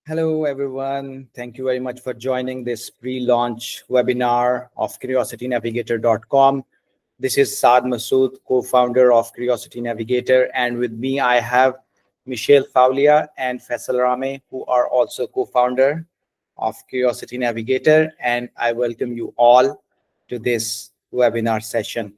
Hello, everyone. Thank you very much for joining this pre-launch webinar of curiositynavigator.com. This is Saad Masood, co-founder of Curiosity Navigator, and with me I have Michelle Foulia and Faisal Ramay, who are also co-founder of Curiosity Navigator, and I welcome you all to this webinar session.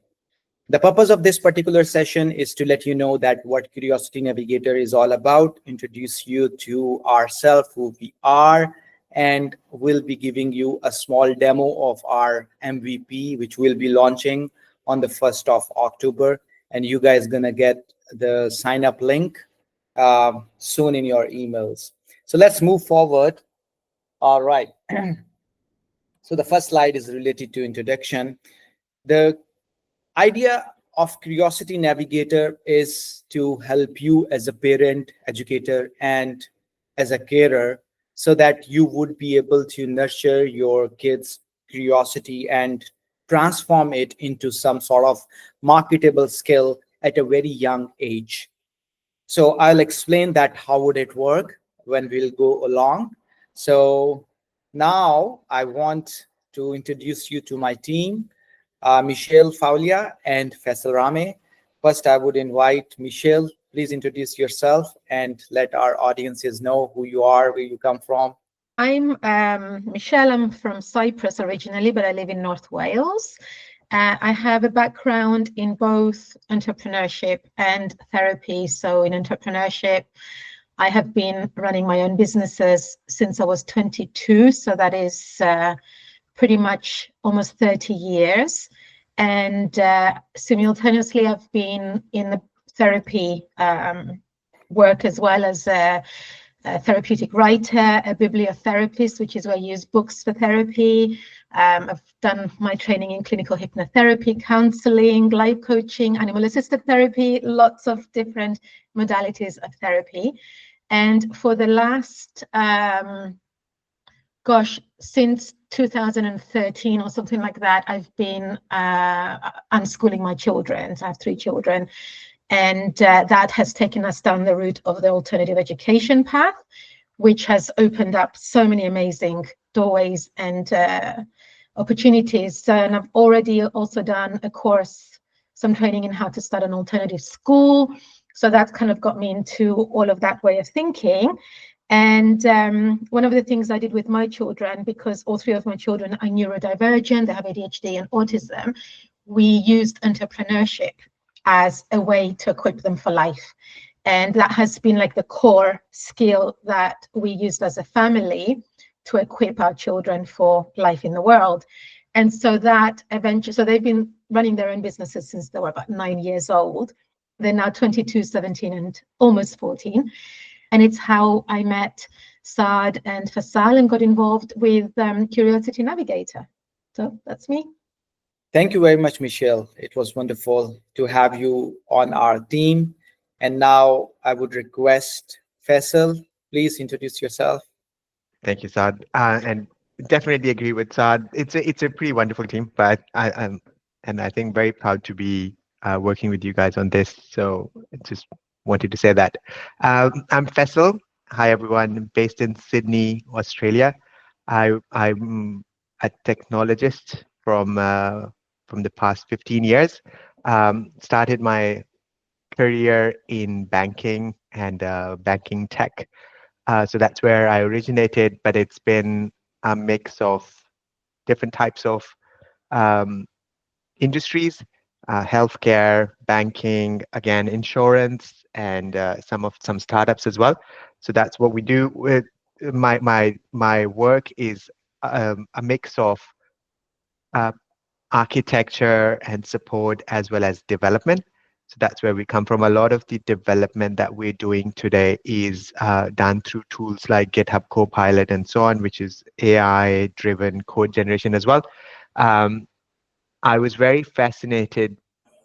The purpose of this particular session is to let you know that what Curiosity Navigator is all about, introduce you to ourselves, who we are, and we'll be giving you a small demo of our MVP, which we'll be launching on the 1st of October. And you guys gonna get the sign up link soon in your emails. So let's move forward. All right. So the first slide is related to introduction. The idea of Curiosity Navigator is to help you as a parent, educator, and as a carer so that you would be able to nurture your kids' curiosity and transform it into some sort of marketable skill at a very young age. So I'll explain that how would it work when we'll go along. So now I want to introduce you to my team, Michelle Foulia and Faisal Ramay. First, I would invite Michelle. Please introduce yourself and let our audiences know who you are, where you come from. I'm Michelle. I'm from Cyprus originally, but I live in North Wales. I have a background in both entrepreneurship and therapy. So in entrepreneurship, I have been running my own businesses since I was 22. So that is pretty much almost 30 years. And simultaneously, I've been in the therapy work as well as a therapeutic writer, a bibliotherapist, which is where I use books for therapy. I've done my training in clinical hypnotherapy, counseling, life coaching, animal-assisted therapy, lots of different modalities of therapy. And for the last, since 2013 or something like that, I've been unschooling my children. So I have 3 children. And that has taken us down the route of the alternative education path, which has opened up so many amazing doorways and opportunities. And I've already also done a course, some training in how to start an alternative school. So that's kind of got me into all of that way of thinking. And one of the things I did with my children, because all 3 of my children are neurodivergent, they have ADHD and autism, we used entrepreneurship as a way to equip them for life. And that has been like the core skill that we used as a family to equip our children for life in the world. And so that eventually, so they've been running their own businesses since they were about 9 years old. They're now 22, 17, and almost 14. And it's how I met Saad and Faisal and got involved with Curiosity Navigator. So that's me. Thank you very much, Michelle. It was wonderful to have you on our team. And now I would request Faisal, please introduce yourself. Thank you, Saad. And definitely agree with Saad. It's a pretty wonderful team, but I think very proud to be working with you guys on this. So just wanted to say that. I'm Faisal. Hi, everyone. Based in Sydney, Australia. I'm a technologist from the past 15 years. Started my career in banking and banking tech. So that's where I originated, but it's been a mix of different types of industries, healthcare, banking, again, insurance, and some startups as well. So that's what we do. With my work is a mix of architecture and support as well as development. So that's where we come from. A lot of the development that we're doing today is done through tools like GitHub Copilot and so on, which is AI-driven code generation as well. I was very fascinated.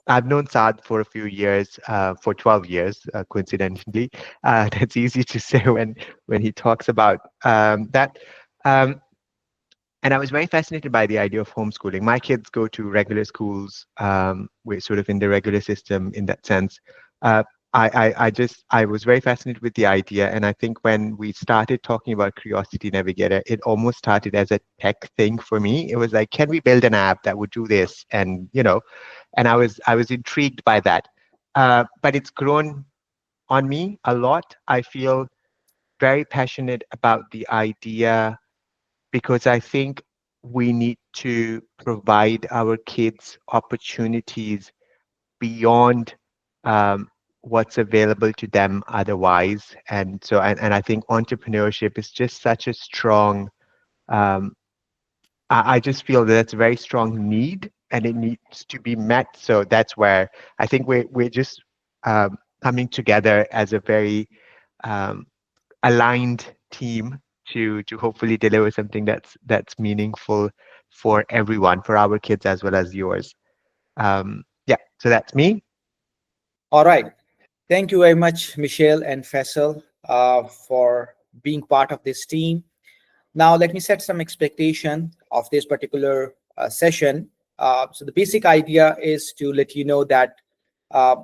I've known Saad for a few years, for 12 years, coincidentally. That's easy to say when he talks about that. And I was very fascinated by the idea of homeschooling. My kids go to regular schools. We're sort of in the regular system in that sense. I was very fascinated with the idea. And I think when we started talking about Curiosity Navigator, it almost started as a tech thing for me. It was like, can we build an app that would do this? And, and I was intrigued by that. But it's grown on me a lot. I feel very passionate about the idea because I think we need to provide our kids opportunities beyond um, what's available to them otherwise. And so, and I think entrepreneurship is just such a strong, um, I just feel that it's a very strong need and it needs to be met. So that's where I think we're just coming together as a very um, aligned team to hopefully deliver something that's meaningful for everyone, for our kids as well as yours. Yeah, so that's me. All right. Thank you very much, Michelle and Faisal, for being part of this team. Now, let me set some expectation of this particular session. So the basic idea is to let you know that uh,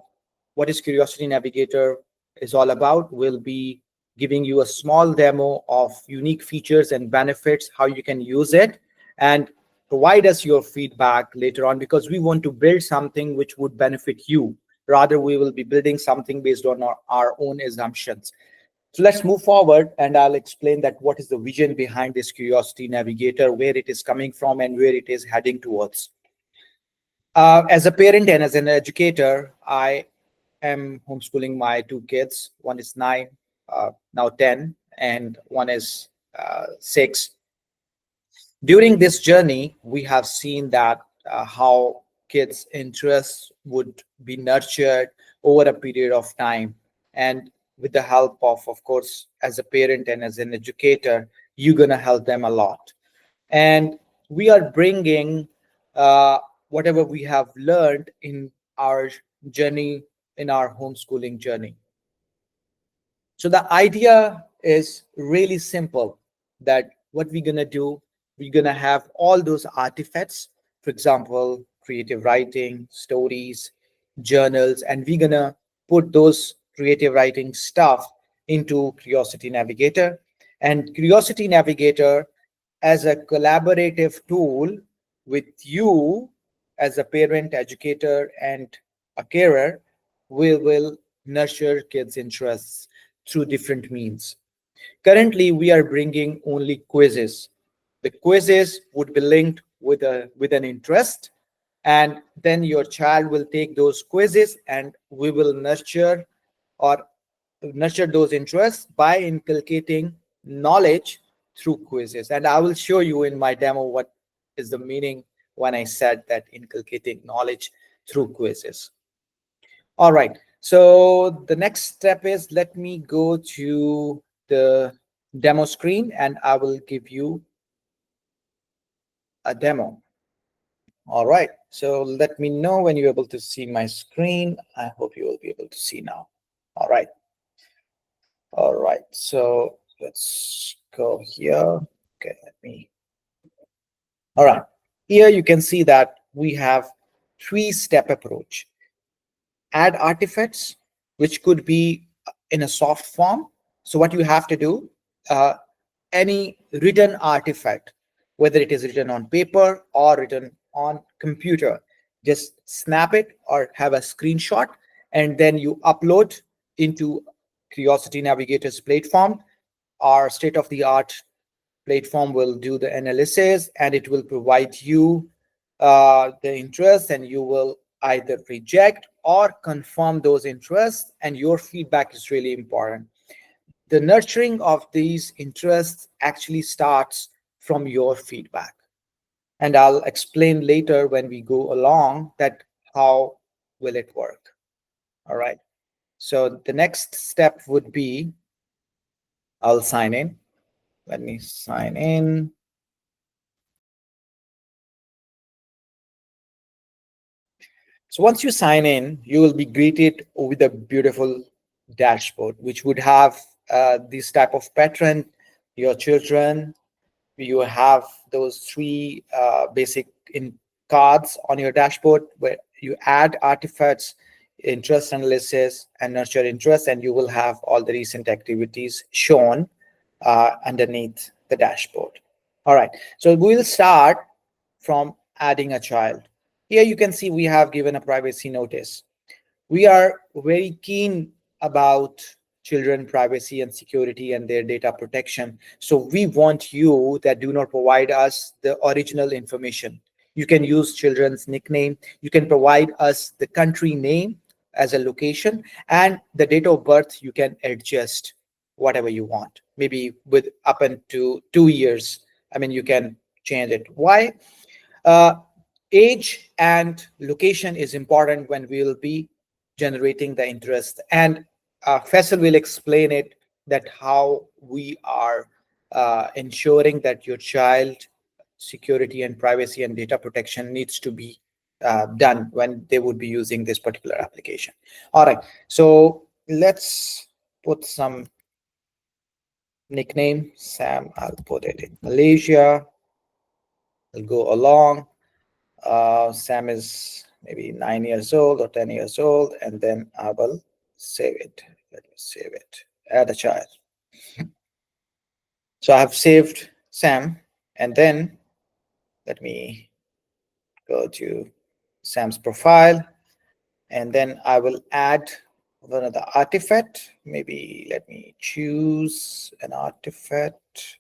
what is Curiosity Navigator is all about. We'll be giving you a small demo of unique features and benefits, how you can use it, and provide us your feedback later on, because we want to build something which would benefit you. Rather, we will be building something based on our own assumptions. So let's move forward and I'll explain that what is the vision behind this Curiosity Navigator, where it is coming from and where it is heading towards. As a parent and as an educator, I am homeschooling my two kids. One is 9, now 10, and one is 6. During this journey, we have seen that how kids' interests would be nurtured over a period of time. And with the help of course, as a parent and as an educator, you're going to help them a lot. And we are bringing uh, whatever we have learned in our journey, in our homeschooling journey. So the idea is really simple, that what we're going to do, we're going to have all those artifacts, for example, creative writing, stories, journals, and we're going to put those creative writing stuff into Curiosity Navigator. And Curiosity Navigator as a collaborative tool with you as a parent, educator, and a carer, we will nurture kids' interests through different means. Currently, we are bringing only quizzes. The quizzes would be linked with an interest, and then your child will take those quizzes, and we will or nurture those interests by inculcating knowledge through quizzes. And I will show you in my demo what is the meaning when I said that inculcating knowledge through quizzes. All right. So the next step is, let me go to the demo screen and I will give you a demo. All right. So let me know when you're able to see my screen. I hope you will be able to see now. All right. All right. So let's go here. Okay. All right. Here you can see that we have 3-step approach. Add artifacts, which could be in a soft form. So what you have to do, uh, any written artifact, whether it is written on paper or written on computer, just snap it or have a screenshot, and then you upload into Curiosity Navigator's platform. Our state-of-the-art platform will do the analysis and it will provide you the interest, and you will either reject or confirm those interests, and your feedback is really important. The nurturing of these interests actually starts from your feedback, and I'll explain later when we go along that how will it work. All right, so the next step would be, I'll sign in. Let me sign in. So once you sign in, you will be greeted with a beautiful dashboard, which would have this type of pattern. Your children, you have those 3 basic in cards on your dashboard where you add artifacts, interest analysis, and nurture interest, and you will have all the recent activities shown underneath the dashboard. All right, so we'll start from adding a child. Here you can see we have given a privacy notice. We are very keen about children privacy and security and their data protection. So we want you that do not provide us the original information. You can use children's nickname. You can provide us the country name as a location, and the date of birth you can adjust whatever you want. Maybe with up into 2 years. I mean, you can change it. Why? Uh, Age and location is important when we will be generating the interest. And Faisal will explain it, that how we are ensuring that your child security and privacy and data protection needs to be done when they would be using this particular application. All right, so let's put some nickname. Sam, I'll put it in Malaysia. I'll go along. Sam is maybe 9 years old or 10 years old, and then I will save it. Let me save it. Add a child. So I have saved Sam, and then let me go to Sam's profile, and then I will add one of the artifact. Maybe let me choose an artifact.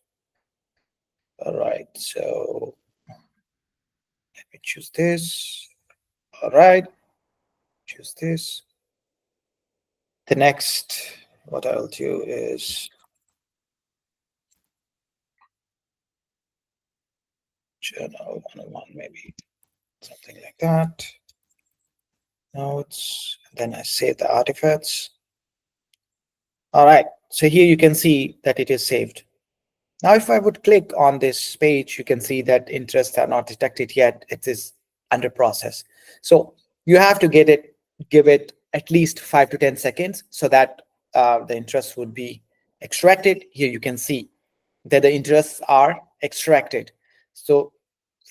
All right, so let me choose this. All right, choose this. The next, what I'll do is journal 101, maybe something like that. Notes, then I save the artifacts. All right, so here you can see that it is saved. Now, if I would click on this page, you can see that interests are not detected yet. It is under process. So you have to give it at least 5 to 10 seconds so that the interest would be extracted. Here you can see that the interests are extracted. So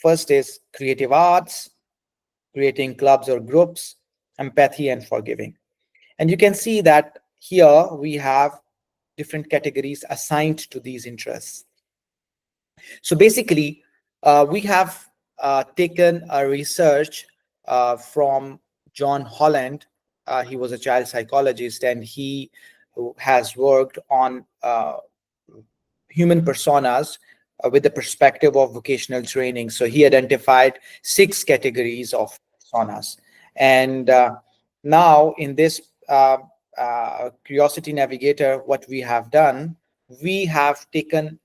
first is creative arts, creating clubs or groups, empathy, and forgiving. And you can see that here we have different categories assigned to these interests. So basically, we have taken a research from John Holland. He was a child psychologist, and he has worked on human personas with the perspective of vocational training. So he identified 6 categories of personas. And now in this Curiosity Navigator, what we have done, we have taken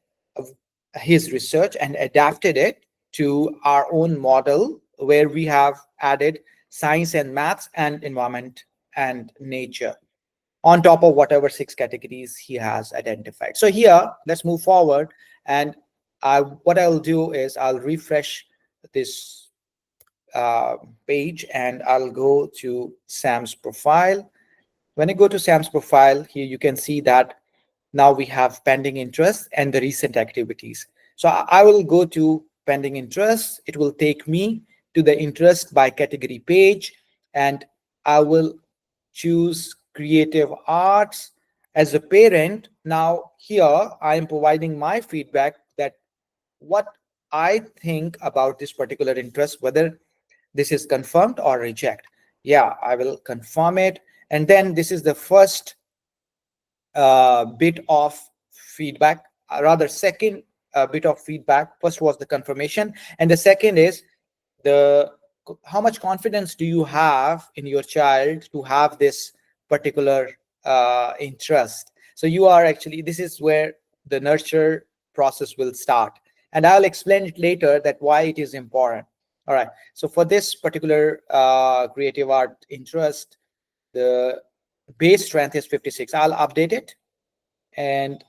his research and adapted it to our own model, where we have added science and maths and environment and nature on top of whatever 6 categories he has identified. So here, let's move forward. And what I'll do is I'll refresh this page, and I'll go to Sam's profile. When I go to Sam's profile, here you can see that now we have pending interest and the recent activities. So I will go to pending interest. It will take me to the interest by category page, and I will choose creative arts as a parent. Now here I am providing my feedback, that what I think about this particular interest, whether this is confirmed or reject. Yeah, I will confirm it. And then this is the first bit of feedback, rather second bit of feedback. First was the confirmation, and the second is the how much confidence do you have in your child to have this particular interest. So you are actually, this is where the nurture process will start, and I'll explain it later that why it is important. All right, so for this particular creative art interest, the base strength is 56. I'll update it, and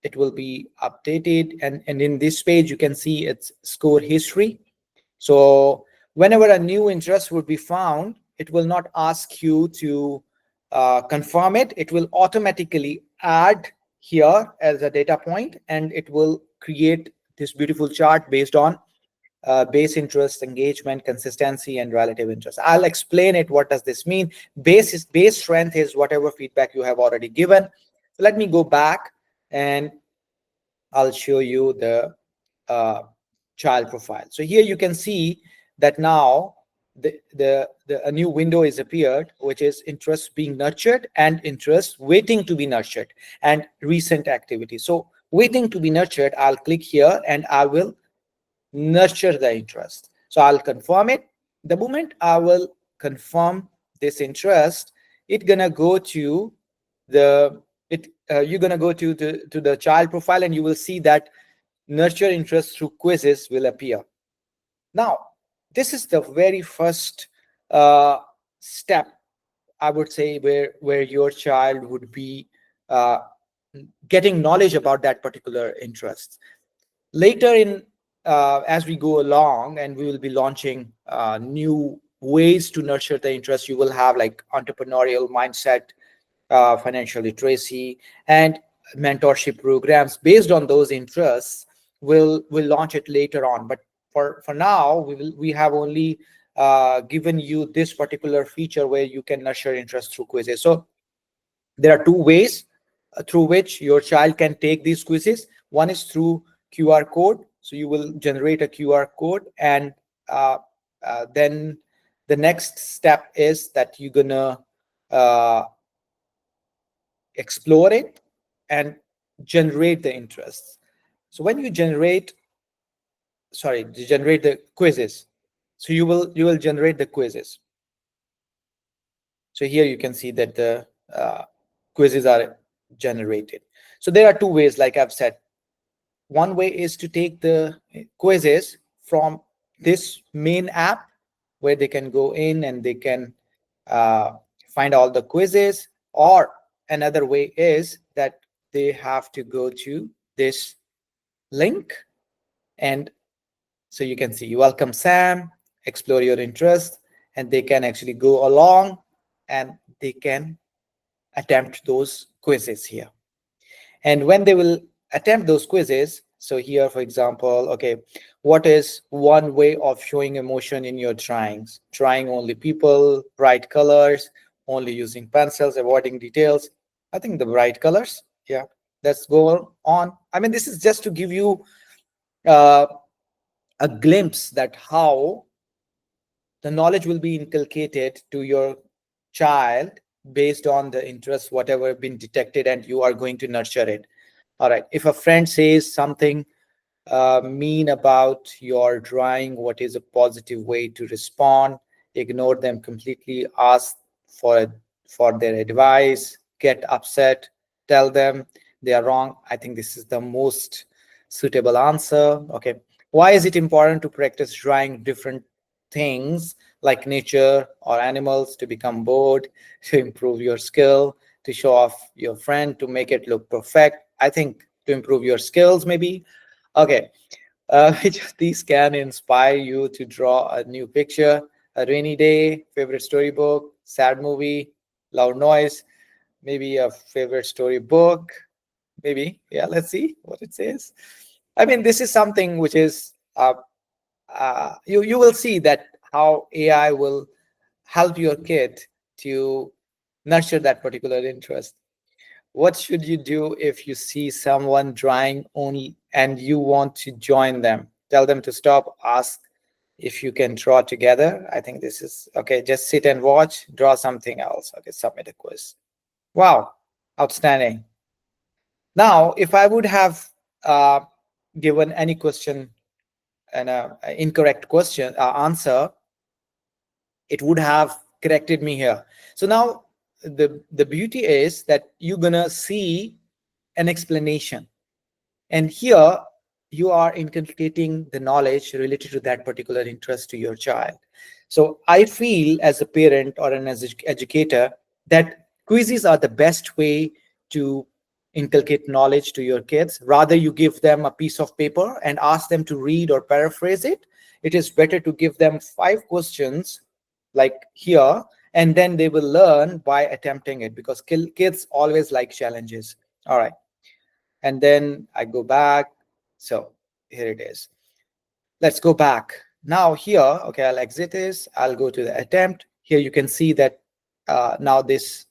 it will be updated. And in this page, you can see its score history. So whenever a new interest would be found, it will not ask you to confirm it. It will automatically add here as a data point, and it will create this beautiful chart based on base interest, engagement, consistency, and relative interest. I'll explain it. What does this mean? Base strength is whatever feedback you have already given. So let me go back and I'll show you the child profile. So here you can see that now a new window is appeared, which is interest being nurtured and interest waiting to be nurtured and recent activity. So waiting to be nurtured, I'll click here and I will nurture the interest. So I'll confirm it. The moment I will confirm this interest, it's gonna go to the you're gonna go to the child profile, and you will see that nurture interest through quizzes will appear. Now, this is the very first step, I would say, where your child would be uh, getting knowledge about that particular interest. Later in as we go along, and we will be launching new ways to nurture the interest, you will have like entrepreneurial mindset, financial literacy, and mentorship programs based on those interests. We'll launch it later on, but for now we have only given you this particular feature where you can nurture interest through quizzes. So there are two ways through which your child can take these quizzes. One is through QR code. So you will generate a QR code, and then the next step is that you're gonna uh, explore it and generate the interests. So when you generate the quizzes, so you will generate the quizzes. So here you can see that the quizzes are generated. So there are two ways, like I've said. One way is to take the quizzes from this main app, where they can go in and they can find all the quizzes. Or another way is that they have to go to this link, and so you can see welcome Sam, explore your interest, and they can actually go along and they can attempt those quizzes here. And when they will attempt those quizzes, so here, for example, okay, what is one way of showing emotion in your drawings? Drawing only people, bright colors, only using pencils, avoiding details. I think the bright colors. Yeah, let's go on. I mean, this is just to give you uh, a glimpse that how the knowledge will be inculcated to your child based on the interest, whatever been detected, and you are going to nurture it. All right. If a friend says something mean about your drawing, what is a positive way to respond? Ignore them completely. Ask for their advice. Get upset. Tell them they are wrong. I think this is the most suitable answer. Okay. Why is it important to practice drawing different things like nature or animals? To become bored, to improve your skill, to show off your friend, to make it look perfect? I think to improve your skills, maybe. Okay. Which of these can inspire you to draw a new picture? A rainy day, favorite storybook, sad movie, loud noise, maybe a favorite storybook, maybe. Yeah, let's see what it says. I mean, this is something which is you will see that how AI will help your kid to nurture that particular interest. What should you do if you see someone drawing only and you want to join them? Tell them to stop, ask if you can draw together. I think this is okay. Just sit and watch, draw something else. Okay, submit a quiz. Wow, outstanding. Now, if I would have uh, given any question and incorrect question answer, it would have corrected me here. So now the beauty is that you're gonna see an explanation, and here you are inculcating the knowledge related to that particular interest to your child. So I feel as a parent or an educator that quizzes are the best way to inculcate knowledge to your kids. Rather you give them a piece of paper and ask them to read or paraphrase it, it is better to give them 5 questions like here, and then they will learn by attempting it, because kids always like challenges. All right. And then I go back. So here it is. let's go back. Now here, okay, I'll exit this. I'll go to the attempt. Here you can see that now this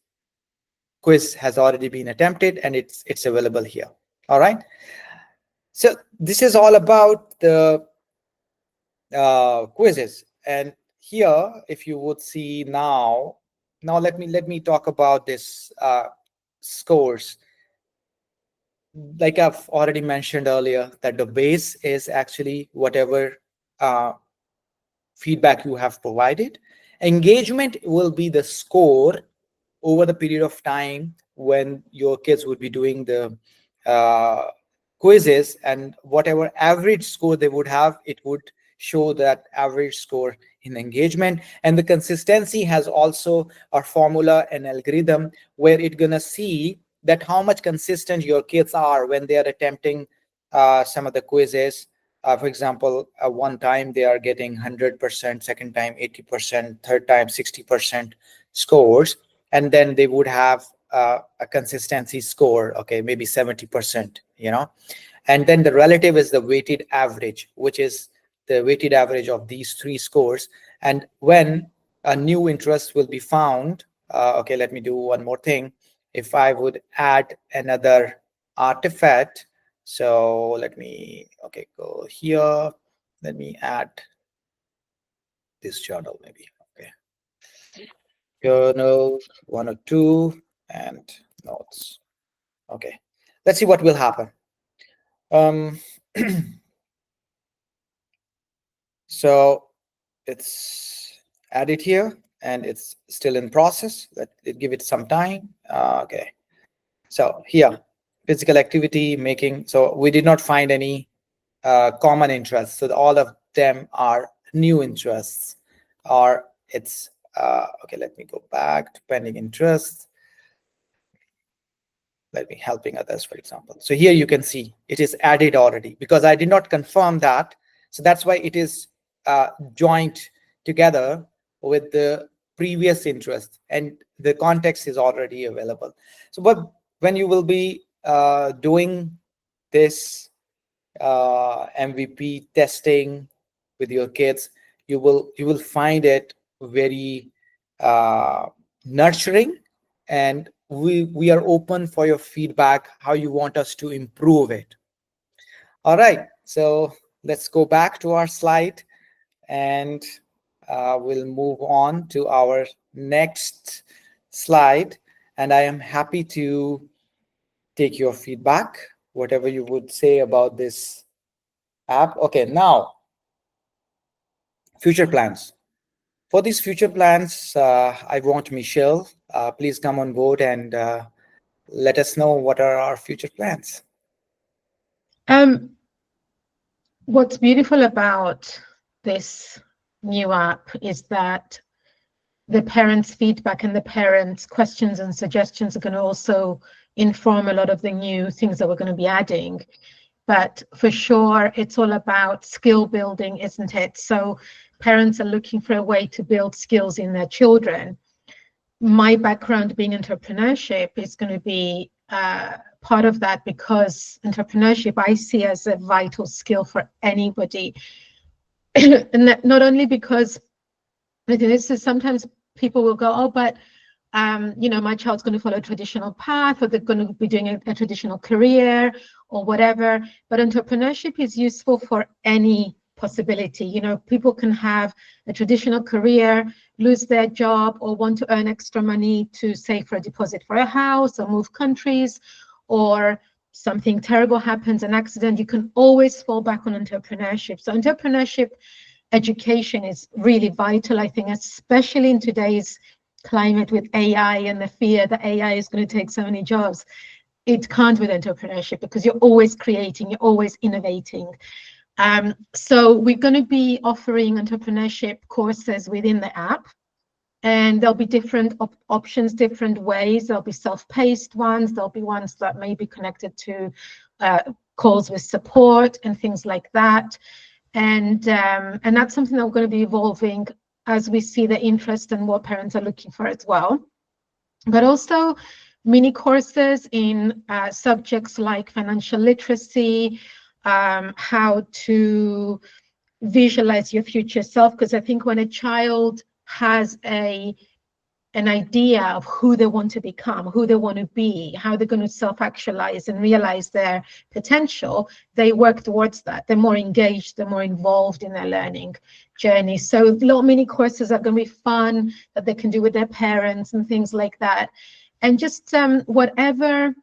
quiz has already been attempted and it's available here. All right. So this is all about the quizzes. And here, if you would see now let me talk about this scores. Like I've already mentioned earlier, that the base is actually whatever feedback you have provided. Engagement will be the score over the period of time when your kids would be doing the quizzes, and whatever average score they would have, it would show that average score in engagement. And the consistency has also a formula and algorithm where it's gonna see that how much consistent your kids are when they are attempting some of the quizzes. For example, one time they are getting 100%, second time 80%, third time 60% scores, and then they would have a consistency score, okay, maybe 70%, and then the relative is the weighted average, which is the weighted average of these three scores. And when a new interest will be found, okay, let me do one more thing. If I would add another artifact, so let me, okay, go here, let me add this journal maybe, okay, journal 1 or 2 and notes. Okay, let's see what will happen. So it's added here and it's still in process. Let it give it some time. Okay, so here, physical activity making. So we did not find any common interests. So all of them are new interests, or it's okay. Let me go back to pending interests. Let me helping others, for example. So here you can see it is added already because I did not confirm that. So that's why it is joined together with the previous interest, and the context is already available. So but when you will be doing this MVP testing with your kids, you will find it very nurturing, and we are open for your feedback, how you want us to improve it. All right, so let's go back to our slide, and we'll move on to our next slide. And I am happy to take your feedback, whatever you would say about this app. Okay, now future plans. For these future plans, I want Michelle, please come on board and let us know what are our future plans. What's beautiful about this new app is that the parents' feedback and the parents' questions and suggestions are going to also inform a lot of the new things that we're going to be adding. But for sure, it's all about skill building, isn't it? So parents are looking for a way to build skills in their children. My background being entrepreneurship is going to be part of that, because entrepreneurship I see as a vital skill for anybody. And not only because this is sometimes people will go, oh, but my child's going to follow a traditional path, or they're going to be doing a traditional career or whatever. But entrepreneurship is useful for any possibility. People can have a traditional career, lose their job, or want to earn extra money to save for a deposit for a house or move countries, or something terrible happens, an accident. You can always fall back on entrepreneurship. So entrepreneurship education is really vital, I think, especially in today's climate with AI and the fear that AI is going to take so many jobs. It can't with entrepreneurship, because you're always creating, you're always innovating. So we're going to be offering entrepreneurship courses within the app, and there'll be different options, different ways. There'll be self-paced ones, there'll be ones that may be connected to calls with support and things like that. And that's something that we're going to be evolving as we see the interest and what parents are looking for as well. But also mini courses in subjects like financial literacy, how to visualize your future self, because I think when a child has an idea of who they want to become, who they want to be, how they're going to self-actualize and realize their potential, they work towards that. They're more engaged, they're more involved in their learning journey. So little mini courses are going to be fun that they can do with their parents and things like that. And just whatever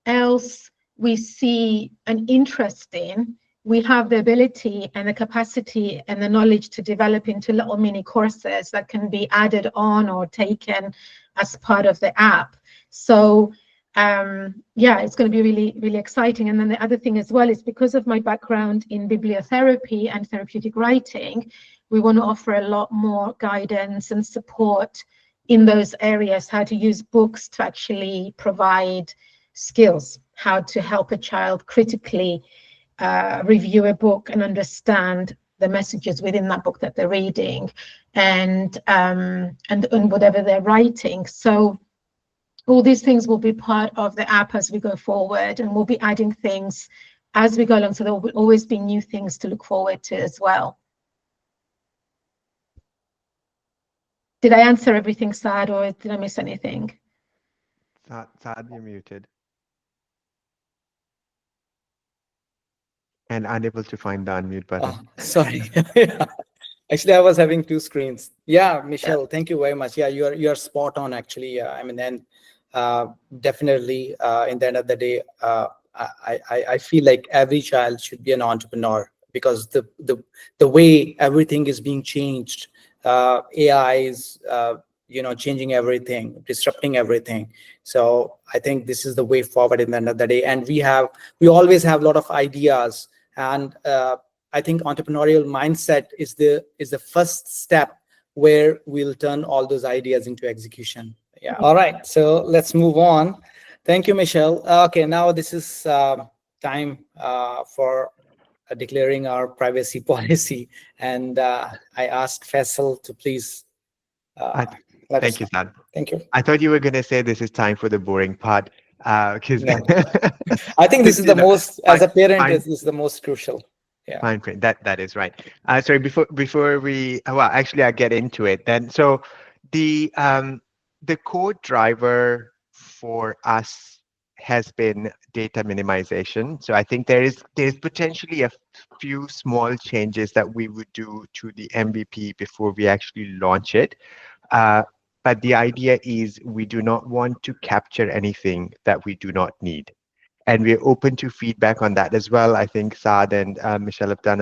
else we see an interest in, we have the ability and the capacity and the knowledge to develop into little mini courses that can be added on or taken as part of the app. So yeah, it's going to be really, really exciting. And then the other thing as well is, because of my background in bibliotherapy and therapeutic writing, we want to offer a lot more guidance and support in those areas, how to use books to actually provide skills, how to help a child critically review a book and understand the messages within that book that they're reading, and whatever they're writing. So all these things will be part of the app as we go forward, and we'll be adding things as we go along. So there will always be new things to look forward to as well. Did I answer everything, Saad, or did I miss anything? Saad, you're muted. And unable to find the unmute button. Oh, sorry. Actually, I was having two screens. Yeah, Michelle, thank you very much. Yeah, you're spot on, actually. I mean, and definitely, in the end of the day, I feel like every child should be an entrepreneur, because the way everything is being changed, AI is changing everything, disrupting everything. So I think this is the way forward in the end of the day. And we always have a lot of ideas, and I think entrepreneurial mindset is the first step where we'll turn all those ideas into execution. Yeah. All right. So let's move on. Thank you, Michelle. Okay. Now this is time for declaring our privacy policy, and I asked Faisal to please let us Thank you, know. Saad. Thank you. I thought you were going to say this is time for the boring part, because No. I think this is the most, as a parent, fine, this is the most crucial. Yeah. fine print. That is right. Sorry, before we, well, actually, I get into it then. So the core driver for us has been data minimization. So I think there's potentially a few small changes that we would do to the MVP before we actually launch it. But the idea is we do not want to capture anything that we do not need. And we're open to feedback on that as well. I think Saad and Michelle have done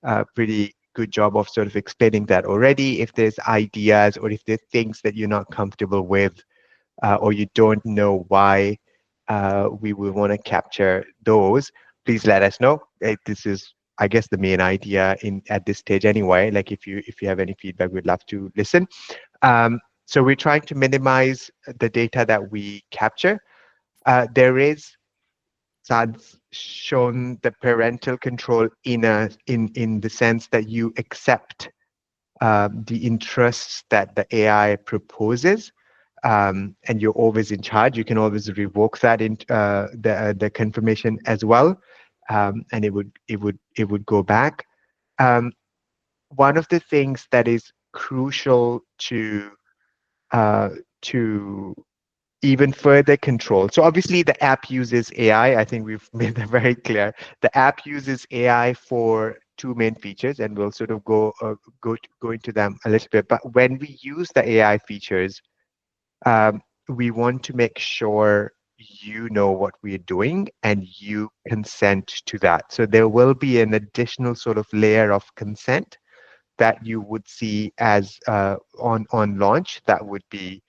a pretty good job of sort of explaining that already. If there's ideas or if there's things that you're not comfortable with, or you don't know why we will want to capture those, please let us know. This is, I guess, the main idea at this stage anyway. Like if you have any feedback, we'd love to listen. So we're trying to minimize the data that we capture. There is, Saad's shown the parental control in the sense that you accept the interests that the AI proposes, and you're always in charge. You can always revoke that in the confirmation as well, and it would go back. One of the things that is crucial to even further control. So obviously the app uses AI. I think we've made that very clear. The app uses AI for two main features, and we'll sort of go into them a little bit. But when we use the AI features, we want to make sure you know what we're doing and you consent to that. So there will be an additional sort of layer of consent that you would see as on launch. That would be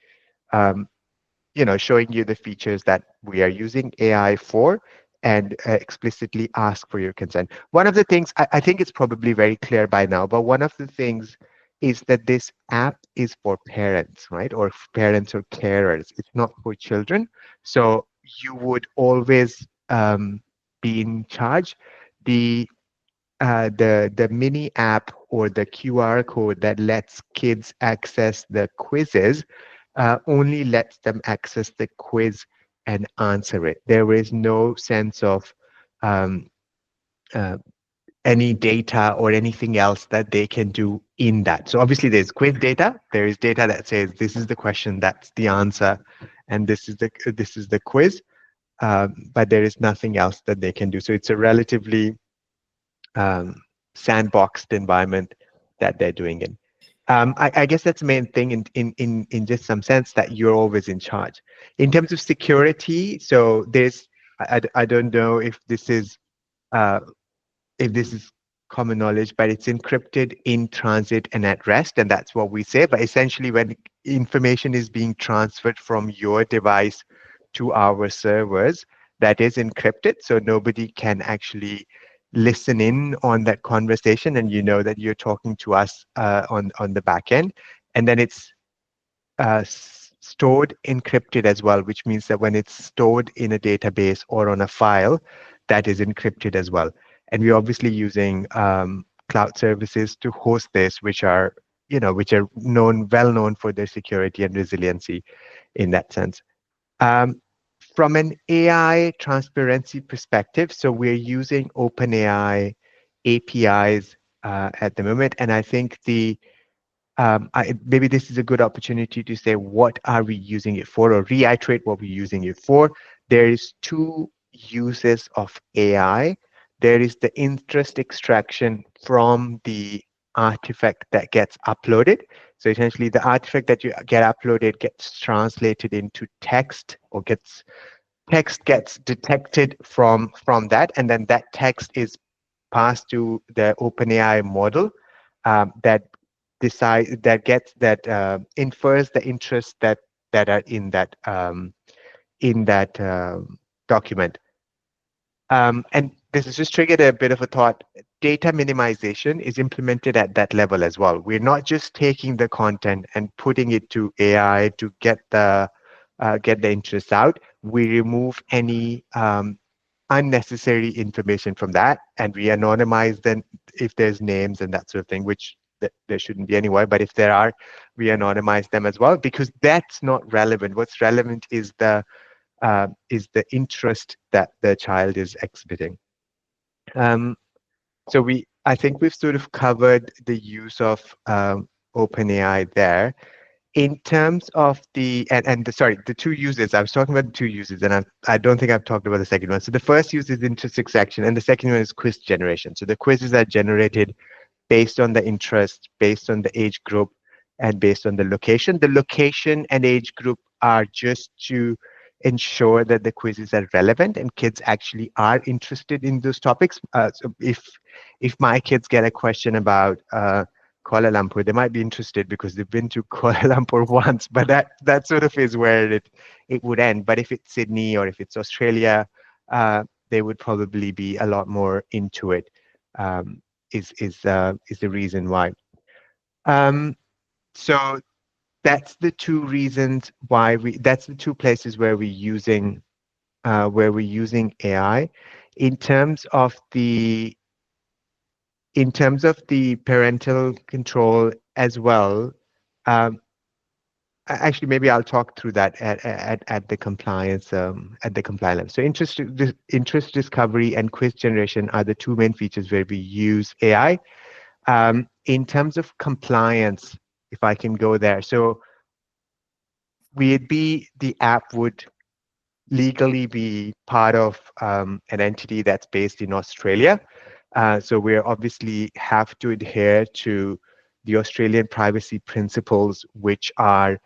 showing you the features that we are using AI for, and explicitly ask for your consent. One of the things, I think it's probably very clear by now, but one of the things is that this app is for parents, right? Or parents or carers. It's not for children. So you would always be in charge. The mini app or the QR code that lets kids access the quizzes only lets them access the quiz and answer it. There is no sense of any data or anything else that they can do in that. So obviously there's quiz data. There is data that says this is the question, that's the answer, and this is the quiz. But there is nothing else that they can do. So it's a relatively um, sandboxed environment that they're doing in. I guess that's the main thing in just some sense that you're always in charge. In terms of security, so I don't know uh, if this is common knowledge, but it's encrypted in transit and at rest, and that's what we say. But essentially, when information is being transferred from your device to our servers, that is encrypted, so nobody can actually listen in on that conversation, and you know that you're talking to us on the back end, and then it's stored encrypted as well, which means that when it's stored in a database or on a file, that is encrypted as well. And we're obviously using cloud services to host this, which are well known for their security and resiliency in that sense. Um, from an AI transparency perspective, so we're using OpenAI APIs at the moment, and I think maybe this is a good opportunity to say what are we using it for, or reiterate what we're using it for. There is two uses of AI. There is the interest extraction from the artifact that gets uploaded. So essentially the artifact that you get uploaded gets translated into text, or text gets detected from that, and then that text is passed to the OpenAI model that infers the interests that are in that document. And this has just triggered a bit of a thought. Data minimization is implemented at that level as well. We're not just taking the content and putting it to AI to get the interests out. We remove any unnecessary information from that, and we anonymize them if there's names and that sort of thing, which there shouldn't be anyway, but if there are, we anonymize them as well, because that's not relevant. What's relevant is the interest that the child is exhibiting. So I think we've sort of covered the use of OpenAI there. In terms of the two uses, I was talking about the two uses, and I don't think I've talked about the second one. So the first use is interest extraction, and the second one is quiz generation. So the quizzes are generated based on the interest, based on the age group, and based on the location. The location and age group are just to ensure that the quizzes are relevant and kids actually are interested in those topics. So if my kids get a question about Kuala Lumpur, they might be interested because they've been to Kuala Lumpur once, but that sort of is where it would end. But if it's Sydney or if it's Australia, they would probably be a lot more into it. Is the reason why. So that's the two reasons why that's the two places where we're using AI. In terms of the parental control as well, actually maybe I'll talk through that at the compliance level. So interest discovery and quiz generation are the two main features where we use AI. In terms of compliance, if I can go there, so the app would legally be part of an entity that's based in Australia. So we obviously have to adhere to the Australian privacy principles, which have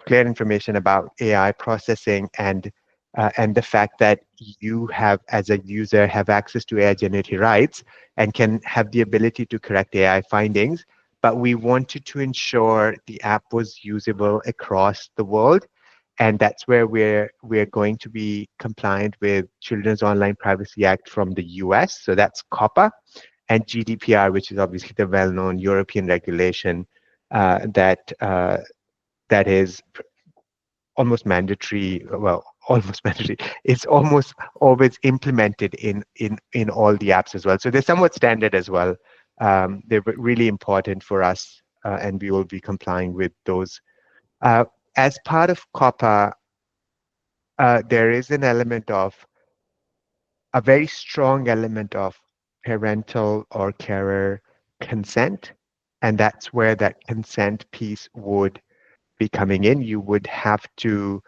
clear information about AI processing and the fact that you as a user, have access to AI generated rights and can have the ability to correct AI findings. But we wanted to ensure the app was usable across the world, and that's where we're going to be compliant with Children's Online Privacy Act from the US. So that's COPPA, and GDPR, which is obviously the well-known European regulation that is almost mandatory. Well, almost mandatory. It's almost always implemented in all the apps as well. So they're somewhat standard as well. They're really important for us, and we will be complying with those. As part of COPPA, there is a very strong element of parental or carer consent. And that's where that consent piece would be coming in. You would have to,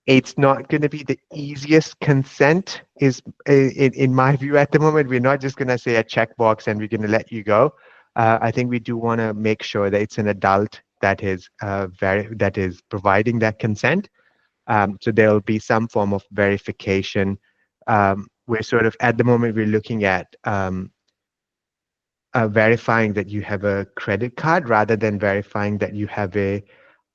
it's not going to be the easiest consent is in my view at the moment. We're not just going to say a checkbox and we're going to let you go. I think we do want to make sure that it's an adult that is that is providing that consent. So there'll be some form of verification. We're sort of at the moment we're looking at verifying that you have a credit card rather than verifying that you have a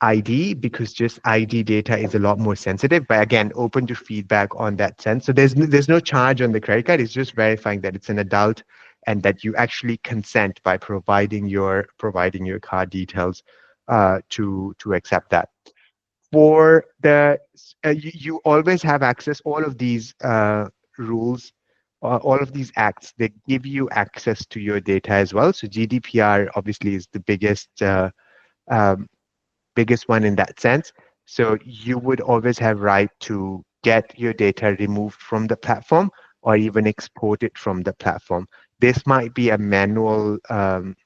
ID, because just ID data is a lot more sensitive. But again, open to feedback on that sense. So there's no charge on the credit card. It's just verifying that it's an adult and that you actually consent by providing your card details to accept that. For the you always have access. All of these rules, all of these acts, they give you access to your data as well. So GDPR obviously is the um, biggest one in that sense. So you would always have right to get your data removed from the platform or even export it from the platform. This might be a manual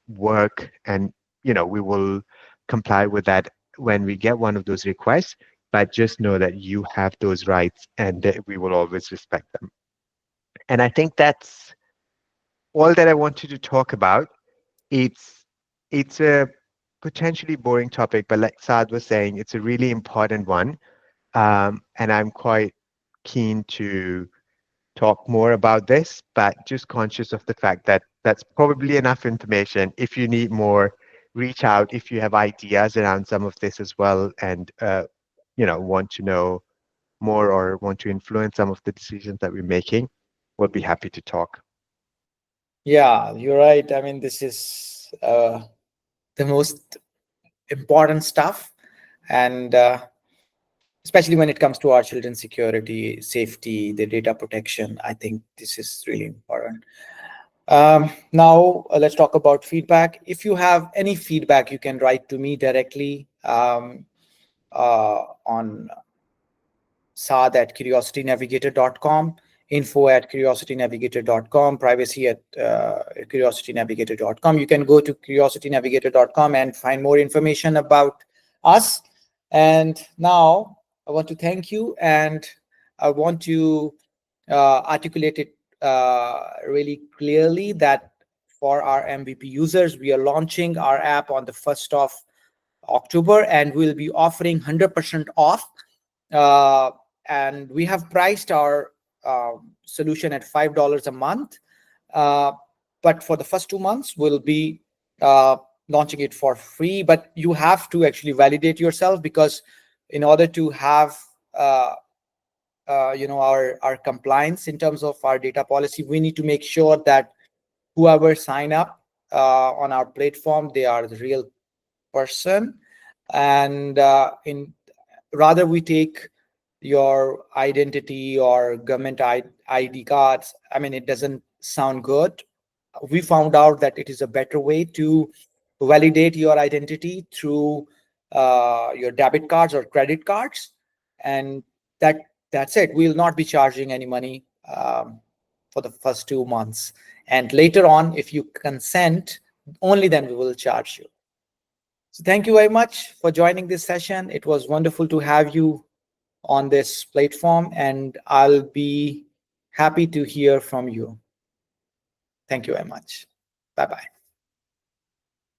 work, and we will comply with that when we get one of those requests. But just know that you have those rights, and that we will always respect them. And I think that's all that I wanted to talk about. It's a potentially boring topic, but like Saad was saying, it's a really important one. And I'm quite keen to talk more about this, but just conscious of the fact that that's probably enough information. If you need more, reach out if you have ideas around some of this as well, and want to know more or want to influence some of the decisions that we're making. We'll be happy to talk. Yeah, you're right. I mean, this is the most important stuff, and especially when it comes to our children's security, safety, the data protection. I think this is really important. Now, let's talk about feedback. If you have any feedback, you can write to me directly on saad@curiositynavigator.com, info@curiositynavigator.com, privacy@curiositynavigator.com. You can go to curiositynavigator.com and find more information about us. And now I want to thank you, and I want to articulate it really clearly that for our MVP users, we are launching our app on the 1st of October, and we'll be offering 100% off. And we have priced our solution at $5 a month. But for the first 2 months, we'll be launching it for free. But you have to actually validate yourself, because in order to have our compliance in terms of our data policy, we need to make sure that whoever sign up on our platform, they are the real person. And rather we take your identity or government ID cards. I mean, it doesn't sound good. We found out that it is a better way to validate your identity through your debit cards or credit cards, and that's it. We'll not be charging any money for the first 2 months, and later on, if you consent, only then we will charge you. So thank you very much for joining this session. It was wonderful to have you on this platform, and I'll be happy to hear from you. Thank you very much. Bye-bye.